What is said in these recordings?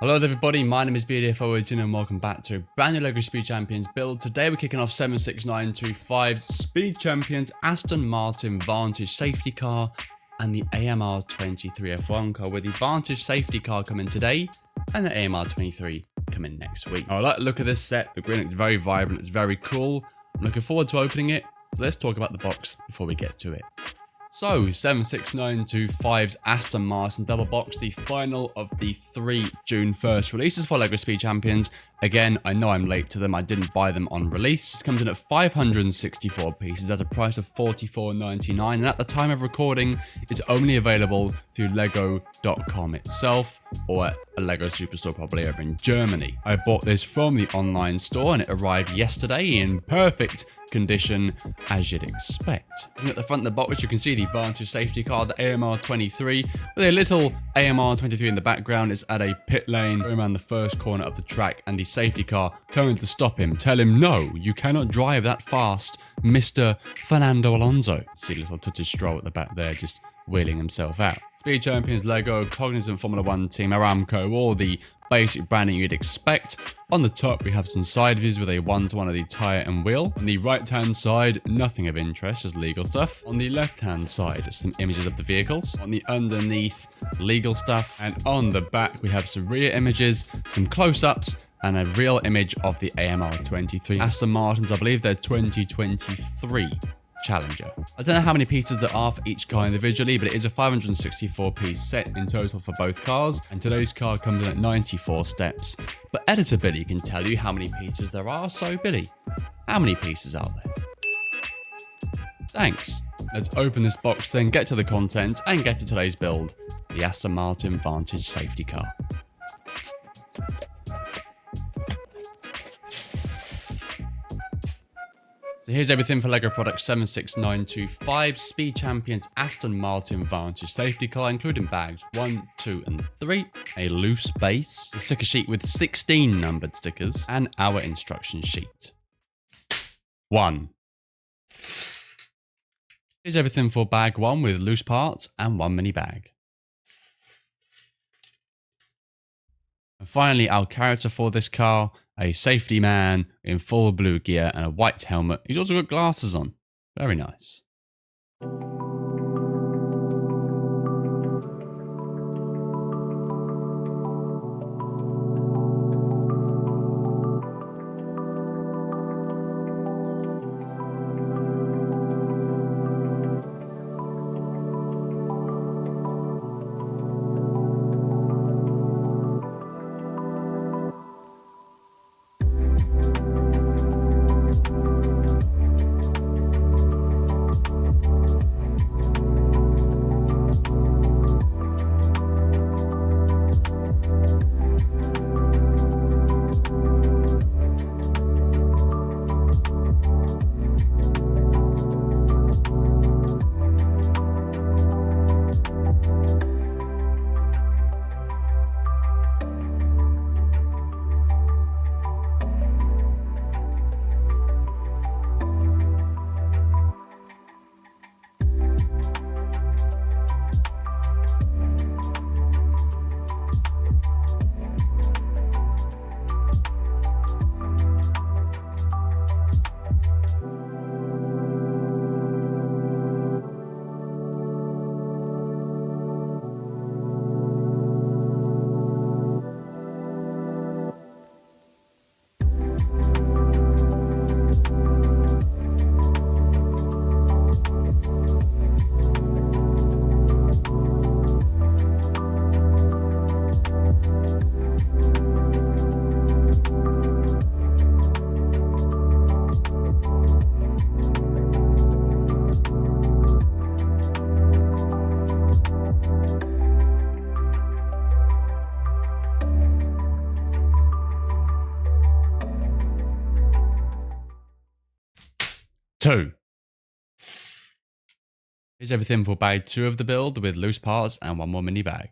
Hello everybody, my name is BDF018 and welcome back to a brand new LEGO Speed Champions build. Today we're kicking off 76925 Speed Champions Aston Martin Vantage safety car and the AMR 23 F1 car, with the Vantage safety car coming today and the AMR 23 coming next week. I like the look of this set. The green looks very vibrant, it's very cool. I'm looking forward to opening it. So let's talk about the box before we get to it. So, 76925's Aston Martin double box, the final of the 3 June 1st releases for LEGO Speed Champions. Again, I know I'm late to them, I didn't buy them on release. It comes in at 564 pieces at a price of $44.99, and at the time of recording, it's only available through lego.com itself, or at a LEGO Superstore probably over in Germany. I bought this from the online store and it arrived yesterday in perfect condition as you'd expect. And at the front of the box you can see the Vantage safety car, the AMR 23, with a little AMR 23 in the background. It's at a pit lane going around the first corner of the track, and the safety car coming to stop him, tell him, no, you cannot drive that fast, Mr. Fernando Alonso. See a little Tootsie Stroll at the back there, just wheeling himself out. Speed Champions, Lego, Cognizant Formula 1 team, Aramco, all the basic branding you'd expect. On the top we have some side views with a 1-to-1 of the tyre and wheel. On the right hand side, nothing of interest, just legal stuff. On the left hand side, some images of the vehicles. On the underneath, legal stuff. And on the back we have some rear images, some close-ups, and a real image of the AMR 23 Aston Martins. I believe they're 2023 Challenger. I don't know how many pieces there are for each car individually, but it is a 564 piece set in total for both cars, and today's car comes in at 94 steps. But Editor Billy can tell you how many pieces there are, so Billy, how many pieces are there? Thanks. Let's open this box then, get to the content, and get to today's build, the Aston Martin Vantage safety car. So here's everything for LEGO Product 76925 Speed Champions Aston Martin Vantage safety car, including bags 1, 2 and 3, a loose base, a sticker sheet with 16 numbered stickers, and our instruction sheet. 1. Here's everything for bag 1 with loose parts and 1 mini bag. And finally, our character for this car, a safety man in full blue gear and a white helmet. He's also got glasses on. Very nice. Two. Here's everything for bag 2 of the build with loose parts and 1 more mini bag.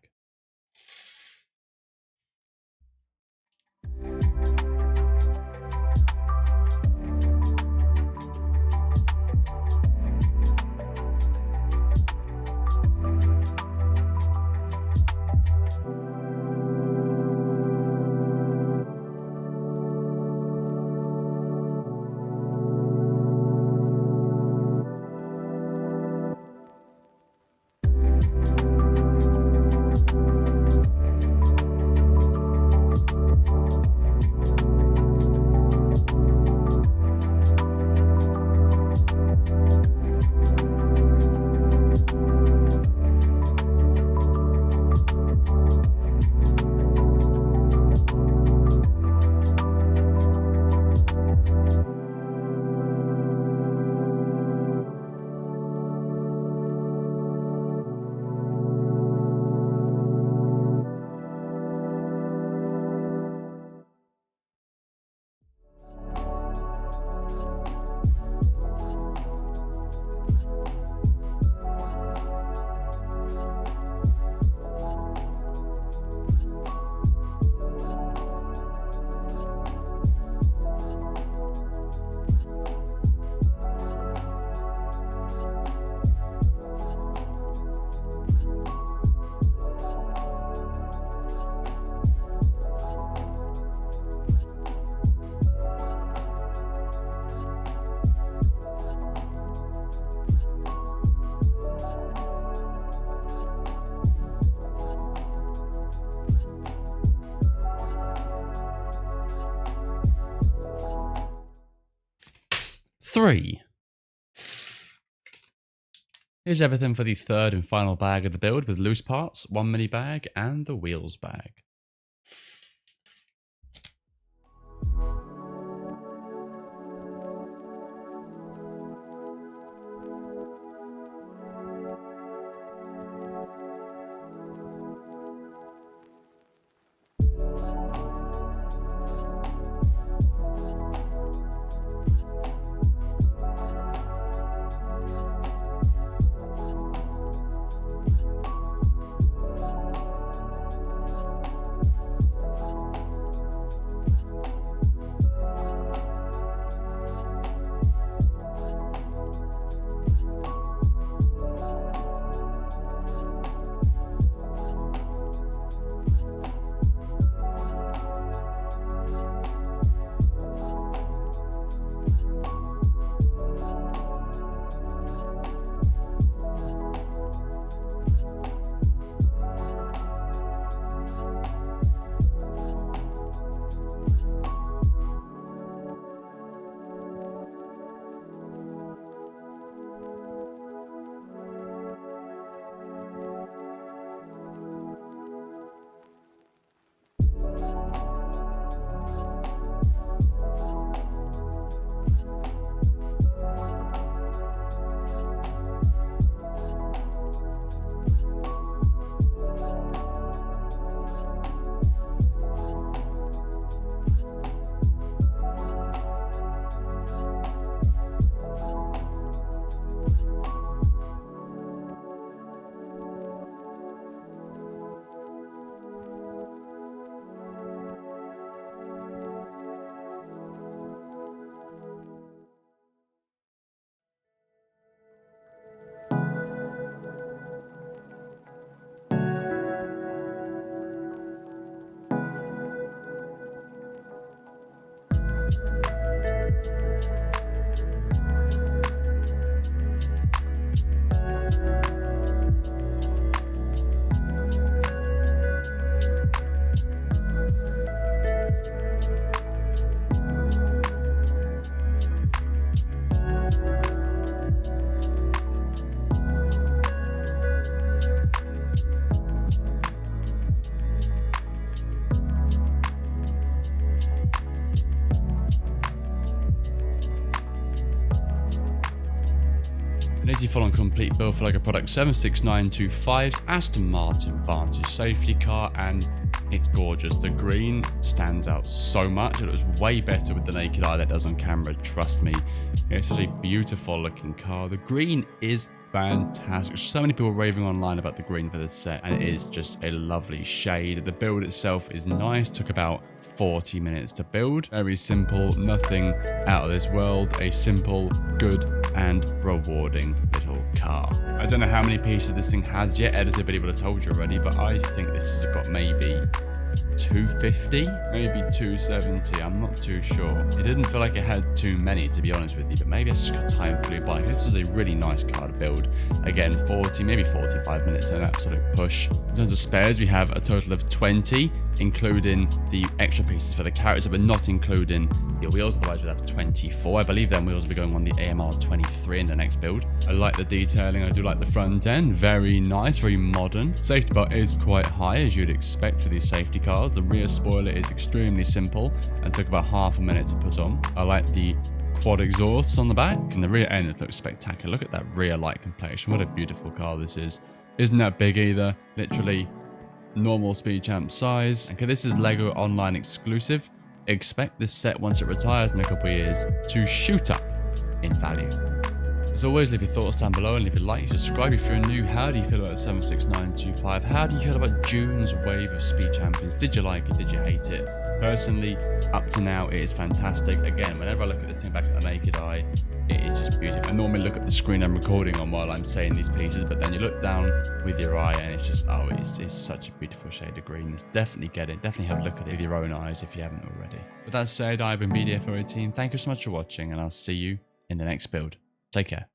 3. Here's everything for the third and final bag of the build with loose parts, 1 mini bag, and the wheels bag. An easy full-on complete build for like a product 76925's Aston Martin Vantage safety car, and it's gorgeous. The green stands out so much. It looks way better with the naked eye than it does on camera, trust me. It's just a beautiful looking car. The green is fantastic. So many people raving online about the green for this set, and it is just a lovely shade. The build itself is nice. Took about 40 minutes to build. Very simple, nothing out of this world. A simple, good, and rewarding little car. I don't know how many pieces this thing has yet. Ed, as everybody would have told you already, but I think this has got maybe 250, maybe 270. I'm not too sure. It didn't feel like it had too many, to be honest with you, but maybe it's just time flew by. This was a really nice car to build. Again, 40, maybe 45 minutes, an absolute push. In terms of spares, we have a total of 20, including the extra pieces for the character, but not including the wheels. Otherwise, we'd have 24. I believe them wheels will be going on the AMR 23 in the next build. I like the detailing. I do like the front end. Very nice, very modern. Safety belt is quite high, as you'd expect with these safety cars. The rear spoiler is extremely simple and took about half a minute to put on. I like the quad exhausts on the back, and the rear end looks spectacular. Look at that rear light complexion. What a beautiful car this is. Isn't that big either? Literally normal Speed Champ size. Okay, this is Lego Online exclusive. Expect this set, once it retires in a couple of years, to shoot up in value. As always, leave your thoughts down below and leave a like, subscribe if you're new. How do you feel about 76925? How do you feel about June's wave of Speed Champions? Did you like it? Did you hate it? Personally, up to now, it is fantastic. Again, whenever I look at this thing back at the naked eye, it is just beautiful. I normally look at the screen I'm recording on while I'm saying these pieces, but then you look down with your eye and it's just, oh, it's such a beautiful shade of green. Just definitely get it. Definitely have a look at it with your own eyes if you haven't already. With that said, I've been BDFOA team. Thank you so much for watching, and I'll see you in the next build. Take care.